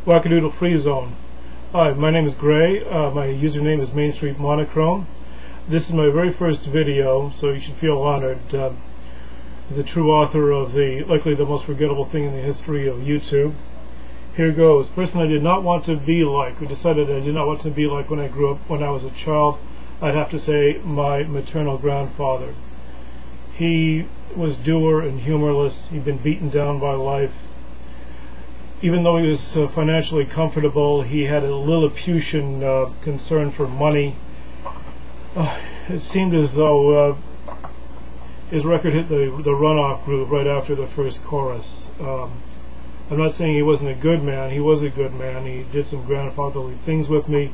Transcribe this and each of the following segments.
Wackadoodle Free Zone. Hi, my name is Gray. My username is Main Street Monochrome. This is my very first video, so you should feel honored. The true author of likely the most forgettable thing in the history of YouTube. Here goes. Person I did not want to be like, who decided I did not want to be like when I grew up, when I was a child. I'd have to say my maternal grandfather. He was dour and humorless. He'd been beaten down by life. Even though he was financially comfortable, he had a Lilliputian concern for money. It seemed as though his record hit the runoff groove right after the first chorus. I'm not saying he wasn't a good man. He was a good man. He did some grandfatherly things with me,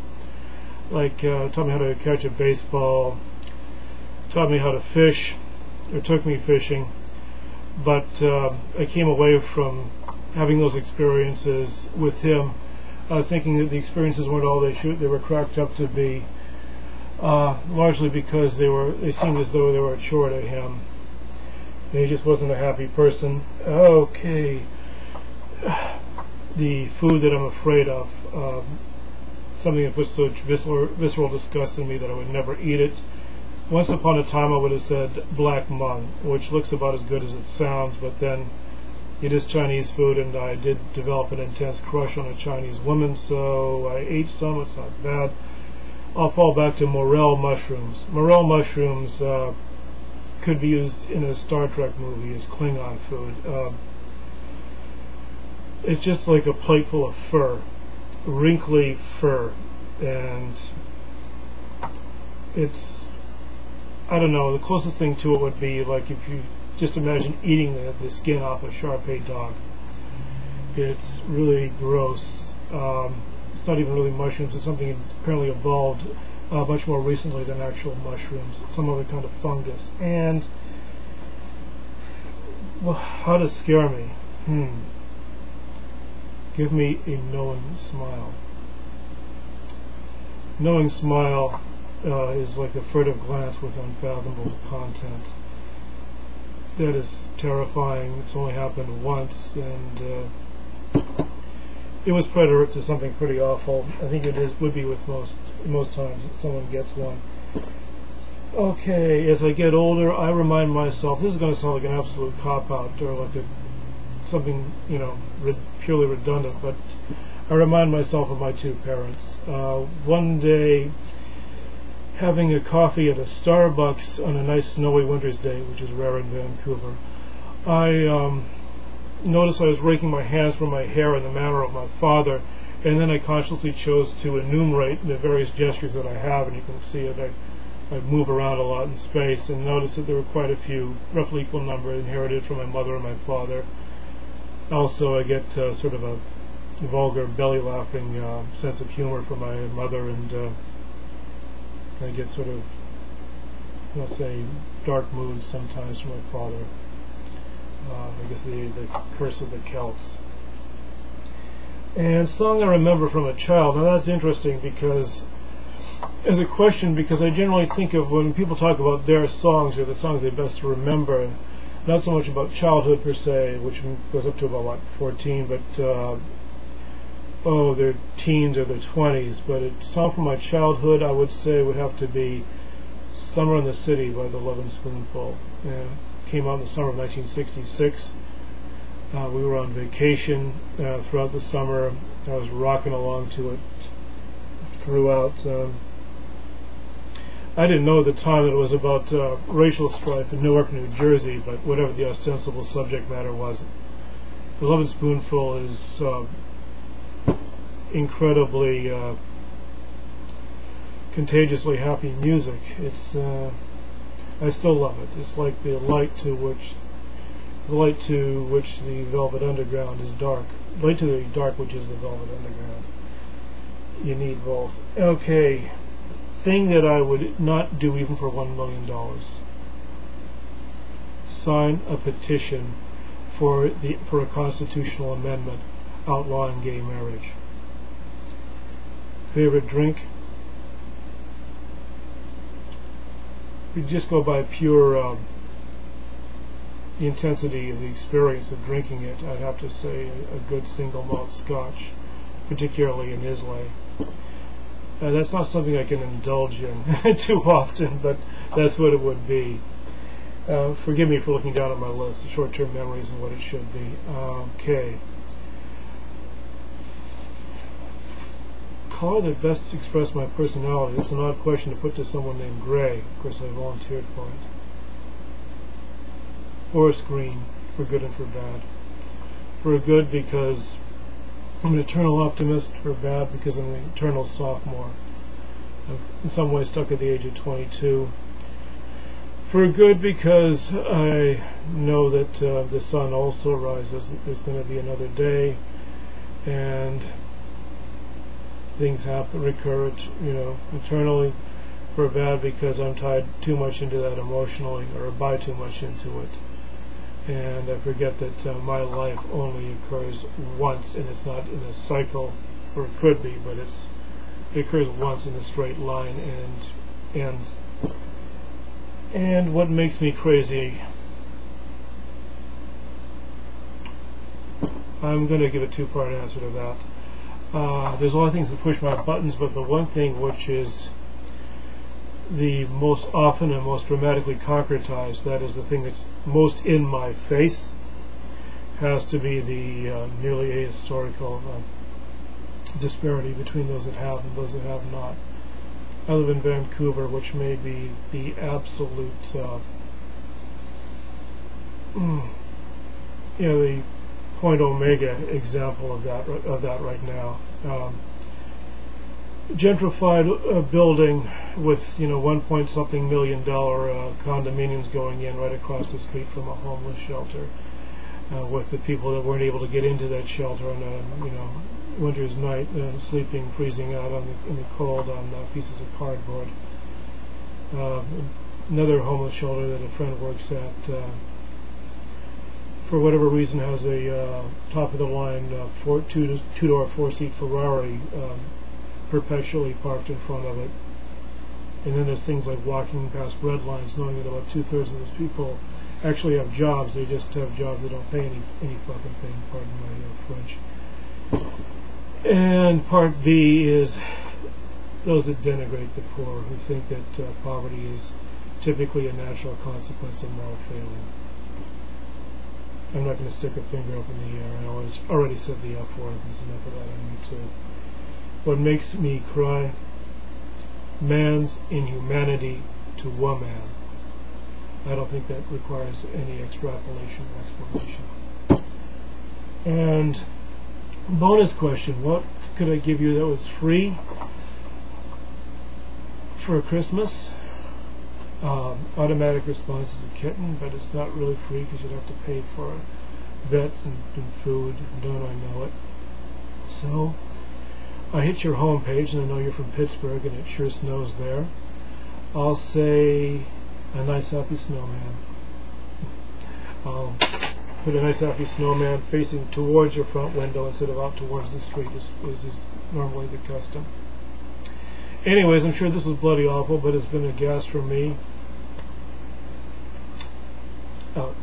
like taught me how to catch a baseball, taught me how to fish, or took me fishing. But I came away from having those experiences with him, thinking that the experiences weren't all they were cracked up to be, largely because they seemed as though they were a chore to him. And he just wasn't a happy person. Okay, the food that I'm afraid of, something that puts such visceral disgust in me that I would never eat it. Once upon a time I would have said black mung, which looks about as good as it sounds, but then it is Chinese food, and I did develop an intense crush on a Chinese woman, so I ate some. It's not bad. I'll fall back to morel mushrooms. Morel mushrooms could be used in a Star Trek movie as Klingon food. It's just like a plate full of fur, wrinkly fur, and it's, I don't know, the closest thing to it would be like if you just imagine eating the skin off a Shar-Pei dog. It's really gross. It's not even really mushrooms. It's something that apparently evolved much more recently than actual mushrooms. It's some other kind of fungus. And well, how to scare me? Give me a knowing smile. Knowing smile is like a furtive glance with unfathomable content. That is terrifying. It's only happened once, and it was predator to something pretty awful. I think would be with most times that someone gets one. Okay, as I get older, I remind myself, this is going to sound like an absolute cop-out or like something, purely redundant, but I remind myself of my two parents. One day, having a coffee at a Starbucks on a nice snowy winter's day, which is rare in Vancouver, I noticed I was raking my hands from my hair in the manner of my father, and then I consciously chose to enumerate the various gestures that I have, and you can see it. I move around a lot in space, and notice that there were quite a few, roughly equal number, inherited from my mother and my father. Also, I get sort of a vulgar belly-laughing sense of humor from my mother, and I get sort of, let's say, dark moods sometimes from my father. I guess the curse of the Celts. And song I remember from a child. Now that's interesting because, as a question, because I generally think of when people talk about their songs or the songs they best remember, not so much about childhood per se, which goes up to about 14, but their teens or their 20s, but a song from my childhood I would say would have to be Summer in the City by the Lovin' Spoonful. Came out in the summer of 1966. We were on vacation throughout the summer. I was rocking along to it throughout. I didn't know at the time that it was about racial strife in Newark, New Jersey, but whatever the ostensible subject matter was, the Lovin' Spoonful is incredibly contagiously happy music. It's I still love it. It's like the light to which the Velvet Underground is dark. Light to the dark which is the Velvet Underground. You need both. Okay, thing that I would not do even for $1 million. Sign a petition for a constitutional amendment outlawing gay marriage. Favorite drink? If you just go by pure the intensity of the experience of drinking it, I'd have to say a good single malt scotch. particularly in his way. That's not something I can indulge in too often, but that's what it would be. Forgive me for looking down at my list. The short-term memory isn't what it should be. Okay. Color that best express my personality. That's an odd question to put to someone named Gray. Of course, I volunteered for it. Forest green, for good and for bad. For good because I'm an eternal optimist. For bad because I'm an eternal sophomore. I'm in some ways stuck at the age of 22. For good because I know that the sun also rises. There's going to be another day, and things happen, recur, eternally. For bad because I'm tied too much into that emotionally, or buy too much into it, and I forget that my life only occurs once, and it's not in a cycle, or it could be, but it occurs once in a straight line and ends. And what makes me crazy? I'm going to give a two-part answer to that. There's a lot of things that push my buttons, but the one thing which is the most often and most dramatically concretized, that is the thing that's most in my face, has to be the nearly ahistorical disparity between those that have and those that have not. I live in Vancouver, which may be the absolute, the point omega example of that right now. Gentrified building with 1 point something million dollar condominiums going in right across the street from a homeless shelter, with the people that weren't able to get into that shelter on a winter's night, sleeping, freezing out in the cold on pieces of cardboard. Another homeless shelter that a friend works at, for whatever reason, has a top of the line two-door, four-seat Ferrari perpetually parked in front of it. And then there's things like walking past red lines, knowing that about 2/3 of those people actually have jobs. They just have jobs that don't pay any fucking thing. Pardon my French. And part B is those that denigrate the poor, who think that poverty is typically a natural consequence of moral failing. I'm not going to stick a finger up in the air. I already said the F word. There's enough of that on me too. What makes me cry? Man's inhumanity to woman. I don't think that requires any extrapolation or explanation. And bonus question, what could I give you that was free for Christmas? Automatic response is a kitten, but it's not really free because you'd have to pay for vets and food. Don't I know it? So I hit your home page, and I know you're from Pittsburgh, and it sure snows there. I'll say a nice happy snowman. I'll put a nice happy snowman facing towards your front window instead of out towards the street, as is normally the custom. Anyways, I'm sure this was bloody awful, but it's been a gas for me. Out.